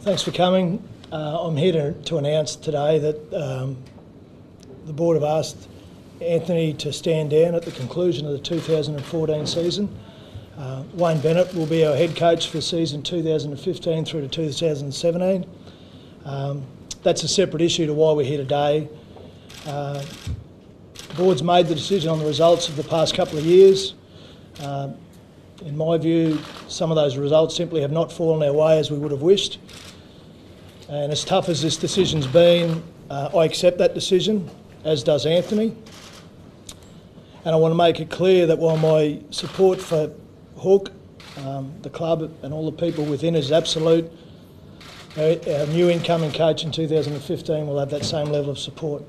Thanks for coming. I'm here to announce today that the board have asked Anthony to stand down at the conclusion of the 2014 season. Wayne Bennett will be our head coach for season 2015 through to 2017. That's a separate issue to why we're here today. The board's made the decision on the results of the past couple of years. In my view, some of those results simply have not fallen our way as we would have wished. And as tough as this decision's been, I accept that decision, as does Anthony. And I want to make it clear that while my support for Hook, the club and all the people within is absolute, our new incoming coach in 2015 will have that same level of support.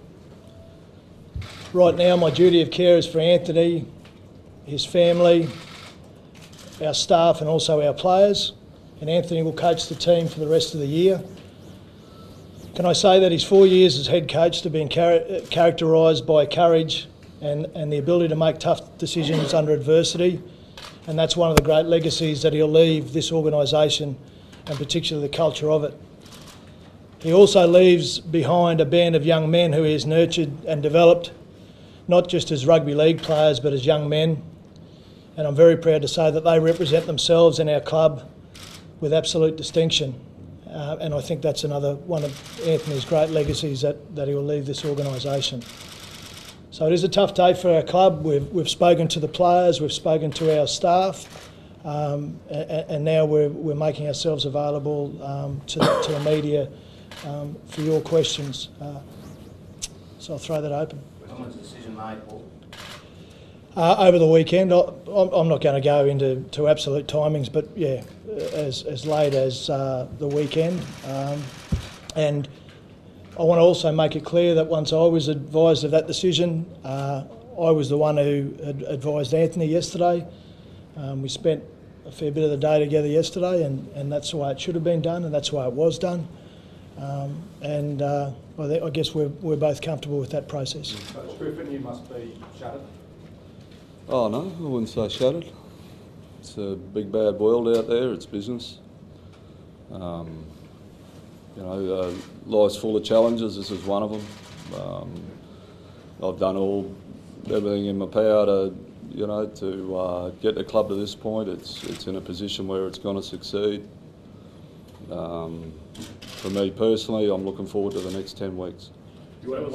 Right now, my duty of care is for Anthony, his family, our staff and also our players, and Anthony will coach the team for the rest of the year. Can I say that his 4 years as head coach have been characterised by courage and the ability to make tough decisions under adversity, and that's one of the great legacies that he'll leave this organisation and particularly the culture of it. He also leaves behind a band of young men who he has nurtured and developed, not just as rugby league players but as young men, and I'm very proud to say that they represent themselves in our club with absolute distinction. And I think that's another one of Anthony's great legacies that he will leave this organisation. So it is a tough day for our club. We've spoken to the players, we've spoken to our staff, and now we're making ourselves available to the media for your questions. So I'll throw that open. When was the decision made, Paul? Over the weekend. I'm not going to go into absolute timings, but yeah, as late as the weekend. And I want to also make it clear that once I was advised of that decision, I was the one who had advised Anthony yesterday. We spent a fair bit of the day together yesterday, and that's the way it should have been done, and that's the way it was done. I guess we're both comfortable with that process. Coach Griffin, you must be shattered. Oh no, I wouldn't say shattered. It's a big bad world out there, it's business. Life's full of challenges, this is one of them. I've done everything in my power to get the club to this point. It's in a position where it's going to succeed. For me personally, I'm looking forward to the next 10 weeks. There was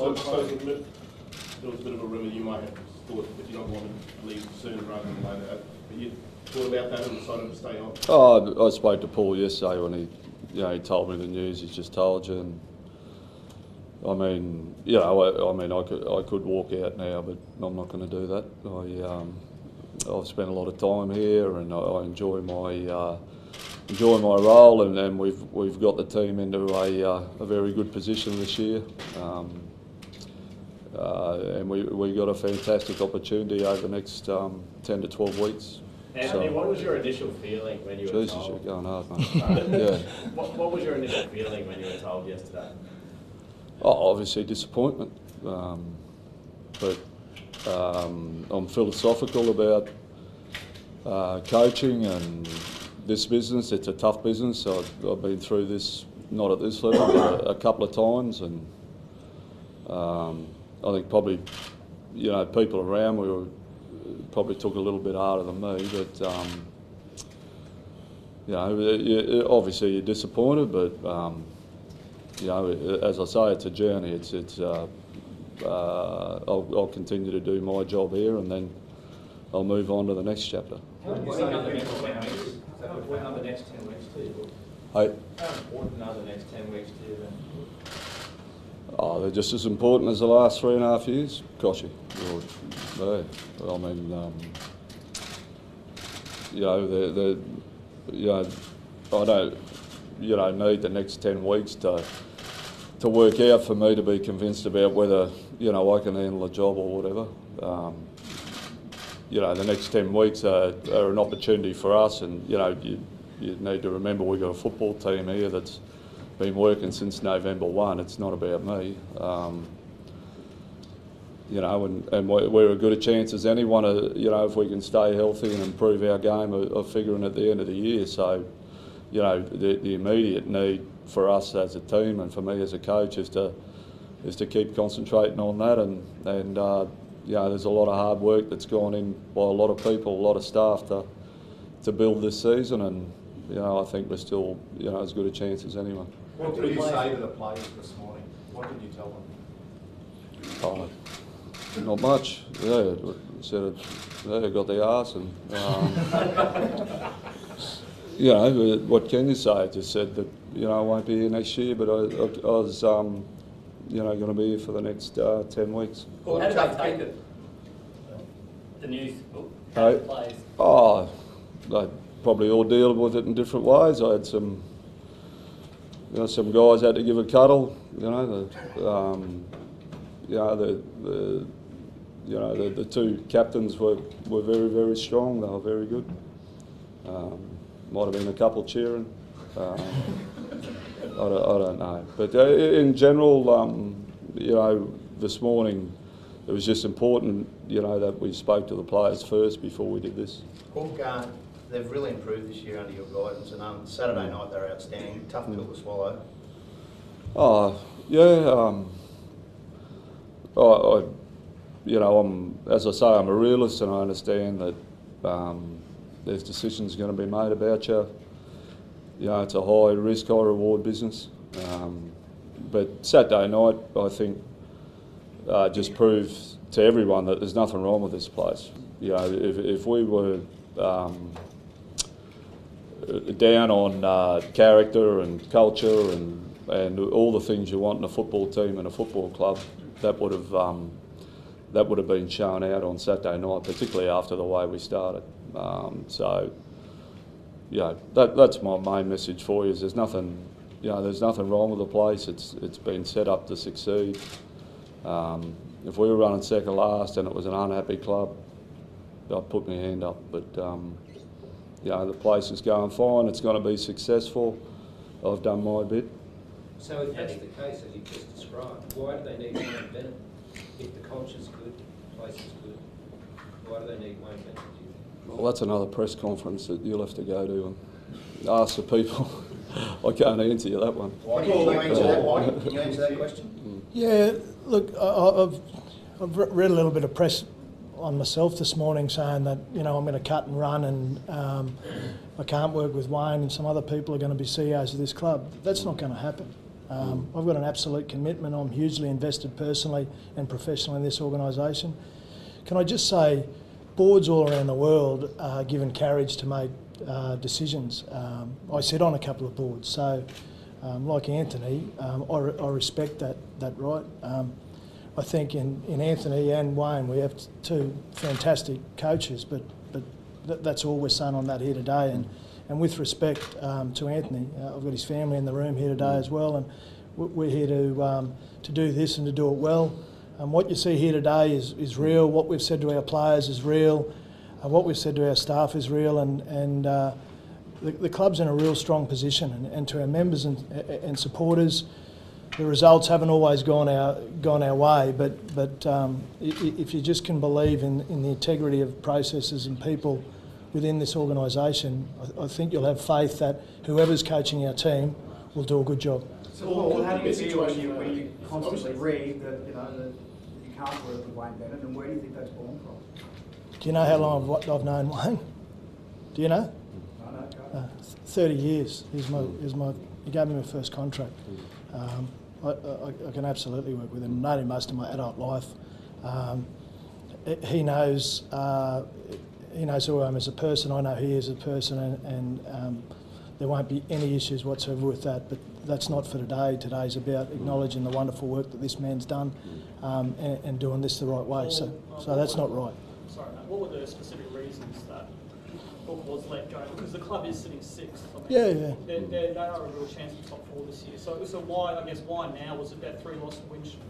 a bit of a rumour you might have thought that you don't want to leave sooner rather than later. But you thought about that and decided to stay on? Oh, I spoke to Paul yesterday when he told me the news he's just told you. And I could walk out now, but I'm not going to do that. I've spent a lot of time here, and I enjoy my role, and we've got the team into a very good position this year. And we got a fantastic opportunity over the next 10 to 12 weeks. Anthony, what was your initial feeling when you were told? Jesus, you're going hard, mate. Yeah. What was your initial feeling when you were told yesterday? Oh, obviously disappointment. But I'm philosophical about coaching and this business. It's a tough business. I've been through this, not at this level, but a couple of times, and I think probably, people around me probably took a little bit harder than me, but obviously you're disappointed, but as I say, it's a journey. I'll continue to do my job here, and then I'll move on to the next chapter. How important are the next 10 weeks to you? Hey? How important are the next 10 weeks to you then? Oh, they're just as important as the last 3.5 years. Gosh, yeah. I mean, I don't, need the next 10 weeks to work out for me to be convinced about whether, I can handle a job or whatever. The next 10 weeks are an opportunity for us, and, you need to remember we've got a football team here that's been working since November 1. It's not about me. And we're as good a chance as anyone, if we can stay healthy and improve our game of figuring at the end of the year. So, the immediate need for us as a team and for me as a coach is to keep concentrating on that, and you know, there's a lot of hard work that's gone in by a lot of people, a lot of staff to build this season, and you know, I think we're still, you know, as good a chance as anyone. What did you say to the players this morning? What did you tell them? Oh, not much. Yeah, said they got the arse, and you know, what can you say? I just said that, you know, I won't be here next year, but I was you know, going to be here for the next 10 weeks. Well, how did they take it? The news? How Hey. did the players? Oh, they probably all deal with it in different ways. I had some, you know, some guys had to give a cuddle. You know, the two captains were very, very strong. They were very good. Might have been a couple cheering. I don't know. But in general, you know, this morning it was just important, you know, that we spoke to the players first before we did this. Hawk, they've really improved this year under your guidance, and Saturday night they were outstanding. Tough pill to swallow. Oh, yeah. You know, as I say, I'm a realist, and I understand that there's decisions going to be made about you. You know, it's a high risk, high reward business. But Saturday night, I think, just proves to everyone that there's nothing wrong with this place. You know, if we were down on character and culture and all the things you want in a football team and a football club, that would have been shown out on Saturday night, particularly after the way we started. So, yeah, that's my main message for you. Is there's nothing, you know, there's nothing wrong with the place. It's been set up to succeed. If we were running second last and it was an unhappy club, I'd put my hand up. But you know, the place is going fine. It's going to be successful. I've done my bit. So if that's the case, as you just described, why do they need Wayne Bennett? If the culture's good, the place is good, why do they need Wayne Bennett? Well, that's another press conference that you'll have to go to and ask the people. I can't answer you that one. Can you answer that, Whitey? Can you answer that question? Yeah, look, I've read a little bit of press on myself this morning saying that, you know, I'm going to cut and run and I can't work with Wayne and some other people are going to be CEOs of this club. That's not going to happen. I've got an absolute commitment. I'm hugely invested personally and professionally in this organisation. Can I just say, boards all around the world are given carriage to make decisions. I sit on a couple of boards, so like Anthony, I respect that right. I think in Anthony and Wayne we have two fantastic coaches, but that's all we're saying on that here today. And with respect to Anthony, I've got his family in the room here today as well, and we're here to do this and to do it well. What you see here today is real. What we've said to our players is real. What we've said to our staff is real, and the club's in a real strong position. And to our members and supporters, the results haven't always gone our way. But if you just can believe in the integrity of processes and people within this organisation, I think you'll have faith that whoever's coaching our team will do a good job. So, Paul, how do you feel when you constantly read that, you know, that you can't work with Wayne Bennett, and where do you think that's born from? Do you know how long I've known Wayne? Do you know? No, 30 years. He gave me my first contract. I can absolutely work with him. I've known him most of my adult life. He knows who I am as a person. I know he is a person, and there won't be any issues whatsoever with that. But that's not for today. Today's about acknowledging the wonderful work that this man's done and doing this the right way. So that's not right. Sorry, mate. What were the specific reasons that Hook was let go? Because the club is sitting sixth. I mean, Yeah. They are a real chance of top four this year. So why now? Was it about 3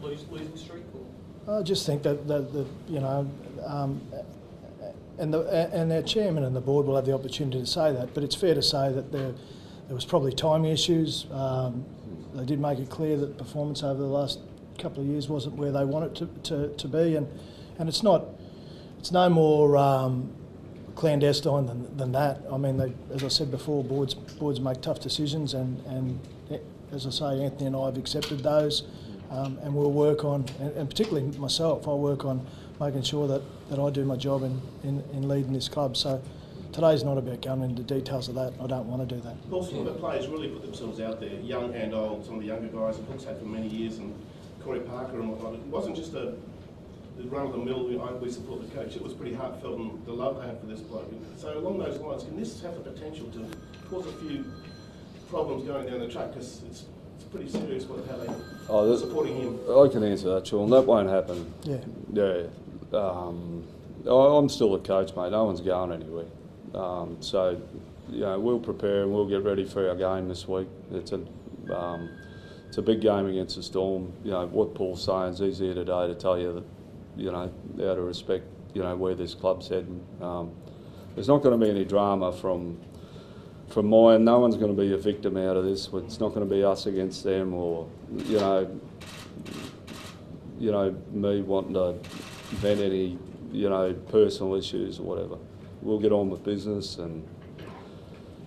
losing streak? Or? I just think that you know, and their chairman and the board will have the opportunity to say that. But it's fair to say that there was probably timing issues. They did make it clear that performance over the last couple of years wasn't where they want it to be, and it's no more clandestine than that. I mean, as I said before, boards make tough decisions, and as I say, Anthony and I have accepted those, and we'll work on, and particularly myself, I'll work on making sure that I do my job in leading this club. So today's not about going into details of that. I don't want to do that. Also, some of the players really put themselves out there, young and old. Some of the younger guys that Hook's had for many years, and Corey Parker and whatnot. It wasn't just a run-of-the-mill, we support the coach. It was pretty heartfelt, and the love they had for this bloke. So along those lines, can this have the potential to cause a few problems going down the track? Because it's pretty serious how they're supporting him. I can answer that, Sean. That won't happen. Yeah. Yeah. I'm still the coach, mate. No one's going anywhere. So, you know, we'll prepare and we'll get ready for our game this week. It's a big game against the Storm. You know, what Paul's saying is he's here today to tell you that, you know, how to respect, you know, where this club's heading. There's not going to be any drama from mine. No one's going to be a victim out of this. It's not going to be us against them, or you know, me wanting to vent any, you know, personal issues or whatever. We'll get on with business, and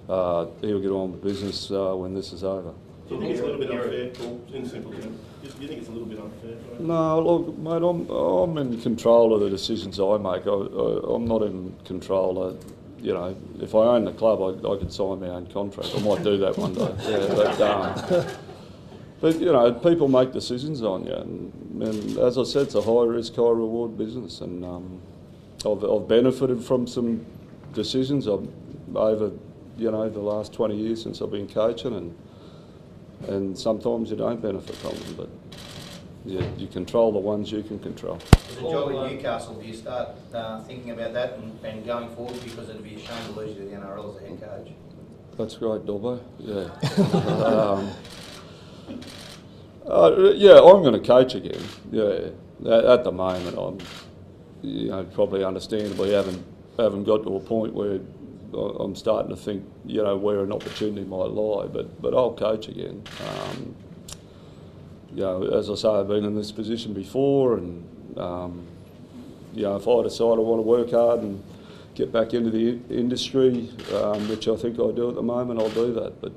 he'll get on with business when this is over. Do you think it's a little bit unfair, Paul, in simple terms? Do you think it's a little bit unfair? Right? No, look, mate, I'm in control of the decisions I make. I'm not in control of, you know, if I own the club, I could sign my own contract. I might do that one day. Yeah, but you know, people make decisions on you, and as I said, it's a high risk, high reward business, and I've benefited from some decisions over, you know, the last 20 years since I've been coaching, and sometimes you don't benefit from them, but you control the ones you can control. As a job at Newcastle, do you start thinking about that and going forward, because it'd be a shame to lose you to the NRL as a head coach? That's great, Dobbo. Yeah. Yeah, I'm going to coach again. Yeah. At the moment, I'm, you know, probably understandably haven't got to a point where I'm starting to think, you know, where an opportunity might lie. But I'll coach again. You know, as I say, I've been in this position before, and you know, if I decide I want to work hard and get back into the industry, which I think I do at the moment, I'll do that. But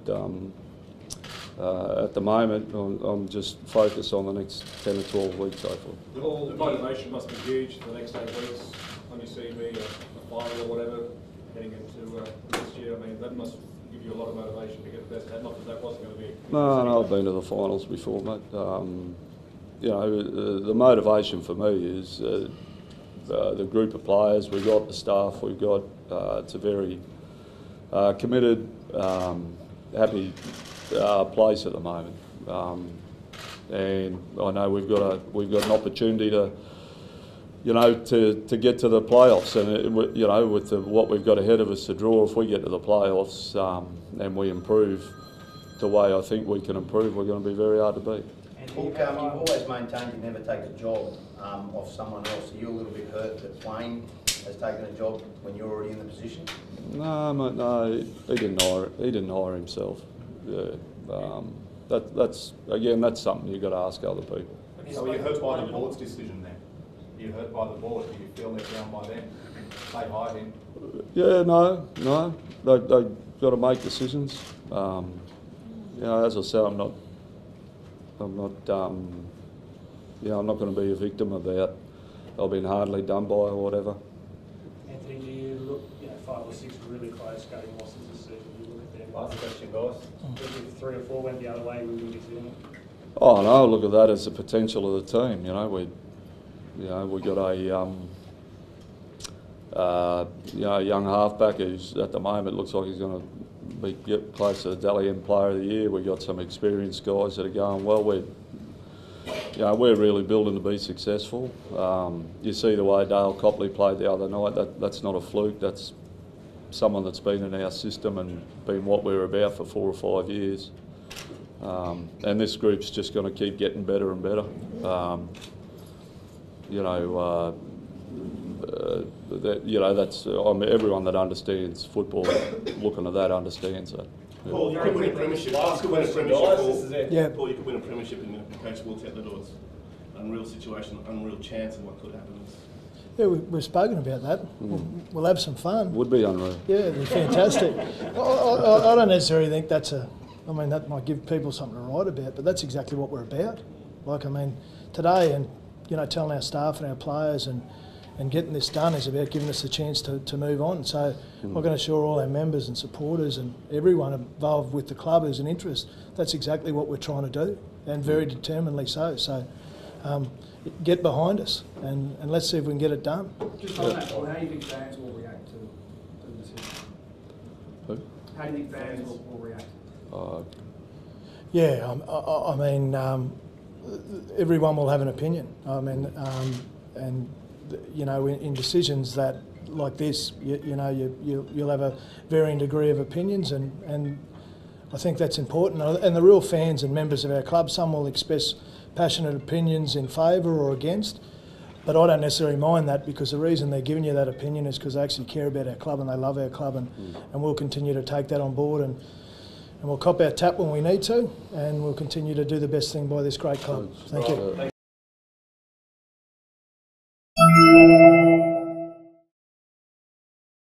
at the moment, I'm just focused on the next 10 or 12 weeks, hopefully. The motivation must be huge for the next 8 weeks on your CV, a final or whatever, heading into next year. I mean, that must give you a lot of motivation to get the best out. Not that wasn't going to be. No, I've been to the finals before, mate. You know, the motivation for me is the group of players we've got, the staff we've got. It's a very committed, happy place at the moment, and I know we've got an opportunity to, you know, to get to the playoffs, and you know, with what we've got ahead of us to draw, if we get to the playoffs and we improve the way I think we can improve, we're going to be very hard to beat. Paul, you've always maintained you never take a job off someone else. Are you a little bit hurt that Wayne has taken a job when you're already in the position? No, mate, no, he didn't hire himself. Yeah, that's something you've got to ask other people. So are you hurt by the board's decision then? Are you hurt by the board? Do you feel let down by them? They hired him? Yeah, no. They've got to make decisions. You know, as I said, I'm not going to be a victim about I've been hardly done by or whatever. Anthony, do you look, 5 or 6 really close game losses this season? You look at them. Last question, guys. If 3 or 4 went the other way, we would be feeling it. Oh no, I look at that as the potential of the team. You know, we got a young halfback who's at the moment looks like he's going to get close to the Dally M Player of the Year. We got some experienced guys that are going well. We're really building to be successful. You see the way Dale Copley played the other night. That's not a fluke. That's someone that's been in our system and been what we're about for 4 or 5 years. And this group's just going to keep getting better and better. That's everyone that understands football looking at that understands that. Paul, you could win a premiership. Last question, guys. This is it. Yeah. Paul, you could win a premiership and Coach walks out the door. It's an unreal situation, unreal chance of what could happen. Yeah, we've spoken about that. We'll have some fun. Would be unreal. Yeah, it'd be fantastic. I don't necessarily think that's a I mean, that might give people something to write about, but that's exactly what we're about. Like, I mean, today, and you know, telling our staff and our players and getting this done is about giving us a chance to move on. So I'm going to assure all our members and supporters and everyone involved with the club who's an interest, that's exactly what we're trying to do, and very determinedly so. So get behind us and let's see if we can get it done. Just on that, Paul, how do you think fans will react to the decision? Who? How do you think fans will react? Yeah, I mean, everyone will have an opinion. I mean, and you know, in decisions that like this, you'll have a varying degree of opinions, and I think that's important. And the real fans and members of our club, some will express passionate opinions in favour or against, but I don't necessarily mind that, because the reason they're giving you that opinion is because they actually care about our club and they love our club, and we'll continue to take that on board, and we'll cop our tap when we need to, and we'll continue to do the best thing by this great club. Thank you.